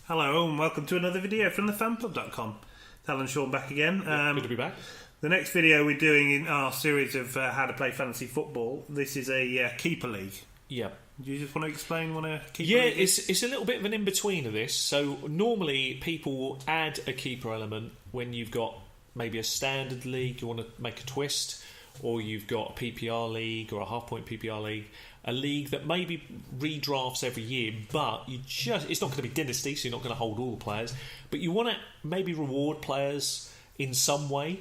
Hello and welcome to another video from thefanpub.com. It's Alan Sean back again. Good to be back. The next video we're doing in our series of how to play fantasy football, this is a keeper league. Yeah. Do you just want to explain what a keeper league is? It's a little bit of an in-between of this. So normally people will add a keeper element when you've got maybe a standard league, you want to make a twist, or you've got a PPR league or a half-point PPR league, a league that maybe redrafts every year, but it's not going to be dynasty, so you're not going to hold all the players, but you want to maybe reward players in some way.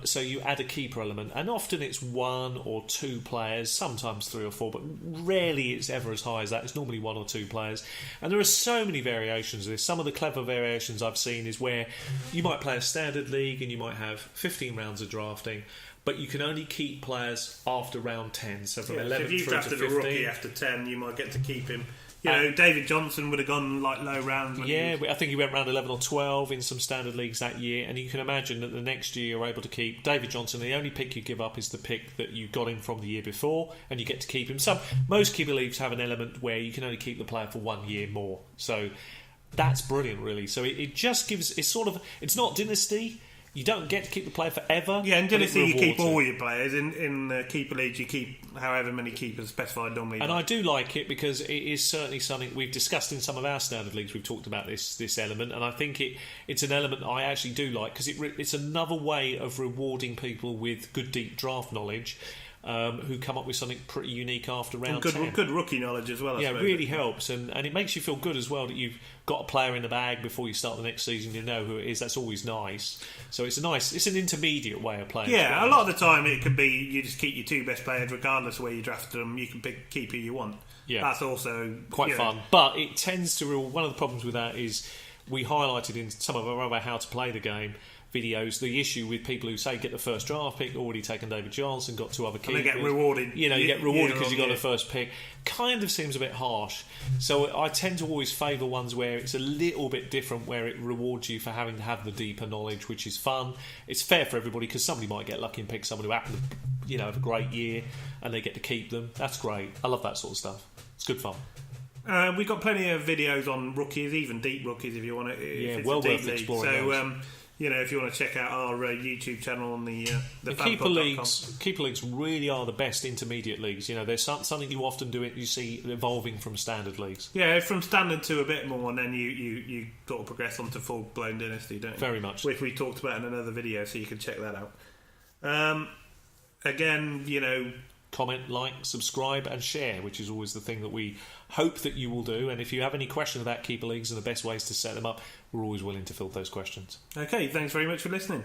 So you add a keeper element, and often it's one or two players, sometimes three or four, but rarely it's ever as high as that. It's normally one or two players, and there are so many variations of this. Some of the clever variations I've seen is where you might play a standard league and you might have 15 rounds of drafting, but you can only keep players after round 10, so from 11 if you've through to drafted 15. a rookie after 10, you might get to keep him. You know, David Johnson would have gone like low rounds. I think he went round 11 or 12 in some standard leagues that year, and you can imagine that the next year you're able to keep David Johnson. The only pick you give up is the pick that you got him from the year before, and you get to keep him. Most keeper leagues have an element where you can only keep the player for 1 year more, so that's brilliant, really. So it just gives, it's not dynasty. You don't get to keep the player forever. Yeah, in Dynasty you keep all your players. In Keeper League you keep however many keepers specified normally. And I do like it because it is certainly something we've discussed in some of our standard leagues. We've talked about this element, and I think it's an element I actually do like because it's another way of rewarding people with good deep draft knowledge who come up with something pretty unique after round 10. Good rookie knowledge as well. It really helps, and it makes you feel good as well that you've got a player in the bag before you start the next season. You know who it is. That's always nice. So it's an intermediate way of playing. Yeah, a lot of the time it could be you just keep your two best players regardless of where you drafted them. You can keep who you want. Yeah, that's also quite fun. But it tends to one of the problems with that is we highlighted in some of our other how to play the game videos the issue with people who say get the first draft pick, already taken David Johnson, got two other keepers. And they get rewarded. You get rewarded because you got the first pick. Kind of seems a bit harsh. So I tend to always favour ones where it's a little bit different, where it rewards you for having to have the deeper knowledge, which is fun. It's fair for everybody because somebody might get lucky and pick someone who happened to have a great year and they get to keep them. That's great. I love that sort of stuff. It's good fun. We've got plenty of videos on rookies, even deep rookies if you want to. Yeah, well worth exploring. So if you want to check out our YouTube channel on the Keeper leagues really are the best intermediate leagues. There's something you often you see evolving from standard leagues. Yeah, from standard to a bit more, and then you sort of progress onto full blown dynasty, don't you? Very much. Which we talked about in another video, so you can check that out. Again, comment, like, subscribe and share, which is always the thing that we hope that you will do. And if you have any questions about keeper leagues and the best ways to set them up, we're always willing to field those questions. Okay, thanks very much for listening.